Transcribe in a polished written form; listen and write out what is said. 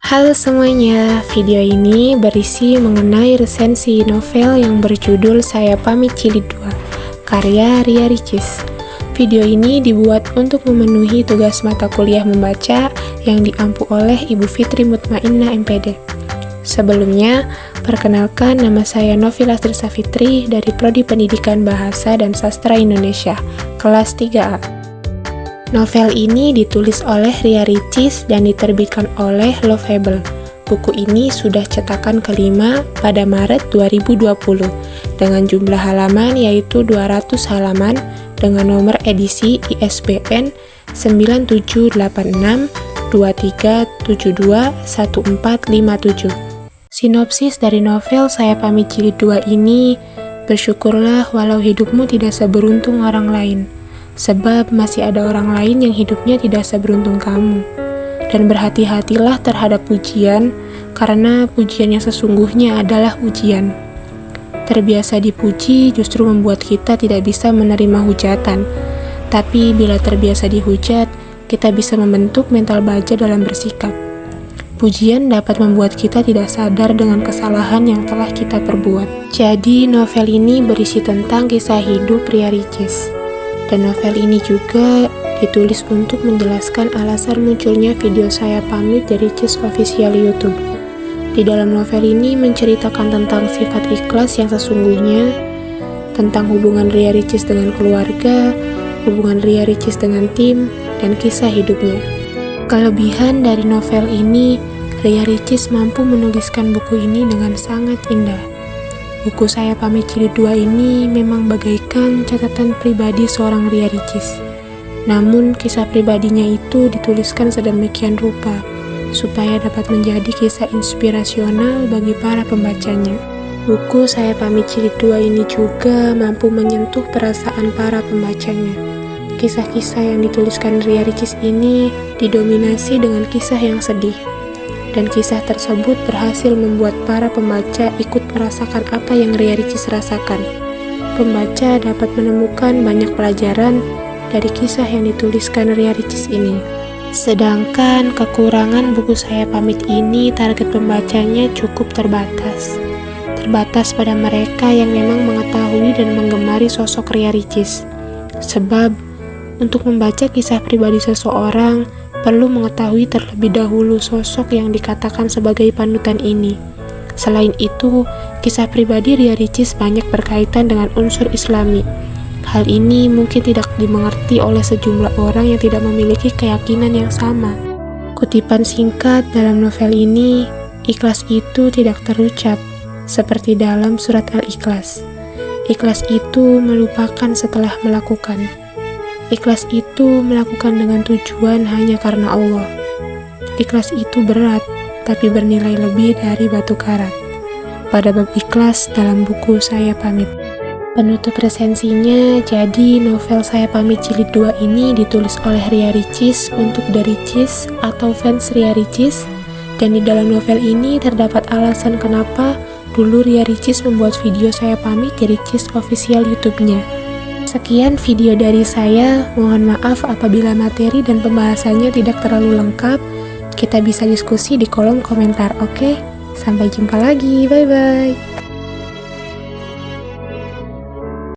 Halo semuanya, video ini berisi mengenai resensi novel yang berjudul Saya Pamit Jilid 2, karya Ria Ricis. Video ini dibuat untuk memenuhi tugas mata kuliah membaca yang diampu oleh Ibu Fitri Mutmainnah MPD. Sebelumnya, perkenalkan nama saya Novi Lastri Safitri dari Prodi Pendidikan Bahasa dan Sastra Indonesia, kelas 3A. Novel ini ditulis oleh Ria Ricis dan diterbitkan oleh Lovable. Buku ini sudah cetakan kelima pada Maret 2020 dengan jumlah halaman yaitu 200 halaman dengan nomor edisi ISBN 978623721457. Sinopsis dari novel Saya Pamit Jilid 2 ini, bersyukurlah walau hidupmu tidak seberuntung orang lain. Sebab masih ada orang lain yang hidupnya tidak seberuntung kamu. Dan berhati-hatilah terhadap pujian, karena pujian yang sesungguhnya adalah ujian. Terbiasa dipuji justru membuat kita tidak bisa menerima hujatan. Tapi bila terbiasa dihujat, kita bisa membentuk mental baja dalam bersikap. Pujian dapat membuat kita tidak sadar dengan kesalahan yang telah kita perbuat. Jadi novel ini berisi tentang kisah hidup Ria Ricis. Dan novel ini juga ditulis untuk menjelaskan alasan munculnya video Saya Pamit dari Ricis Official YouTube. Di dalam novel ini menceritakan tentang sifat ikhlas yang sesungguhnya, tentang hubungan Ria Ricis dengan keluarga, hubungan Ria Ricis dengan tim, dan kisah hidupnya. Kelebihan dari novel ini, Ria Ricis mampu menuliskan buku ini dengan sangat indah. Buku Saya Pamit Jilid 2 ini memang bagaikan catatan pribadi seorang Ria Ricis. Namun, kisah pribadinya itu dituliskan sedemikian rupa, supaya dapat menjadi kisah inspirasional bagi para pembacanya. Buku Saya Pamit Jilid 2 ini juga mampu menyentuh perasaan para pembacanya. Kisah-kisah yang dituliskan Ria Ricis ini didominasi dengan kisah yang sedih. Dan kisah tersebut berhasil membuat para pembaca ikut merasakan apa yang Ria Ricis rasakan. Pembaca dapat menemukan banyak pelajaran dari kisah yang dituliskan Ria Ricis ini. Sedangkan kekurangan buku Saya Pamit ini, target pembacanya cukup terbatas. Terbatas pada mereka yang memang mengetahui dan menggemari sosok Ria Ricis. Sebab, untuk membaca kisah pribadi seseorang, perlu mengetahui terlebih dahulu sosok yang dikatakan sebagai panutan ini. Selain itu, kisah pribadi Ria Ricis banyak berkaitan dengan unsur Islami. Hal ini mungkin tidak dimengerti oleh sejumlah orang yang tidak memiliki keyakinan yang sama. Kutipan singkat dalam novel ini, ikhlas itu tidak terucap, seperti dalam surat Al-Ikhlas. Ikhlas itu melupakan setelah melakukan. Ikhlas itu melakukan dengan tujuan hanya karena Allah. Ikhlas itu berat, tapi bernilai lebih dari batu karat. Pada bab ikhlas dalam buku Saya Pamit. Penutup resensinya, jadi novel Saya Pamit Jilid 2 ini ditulis oleh Ria Ricis untuk The Ricis atau fans Ria Ricis. Dan di dalam novel ini terdapat alasan kenapa dulu Ria Ricis membuat video Saya Pamit di Ricis Official YouTube-nya. Sekian video dari saya, mohon maaf apabila materi dan pembahasannya tidak terlalu lengkap. Kita bisa diskusi di kolom komentar, oke? Sampai jumpa lagi, bye-bye!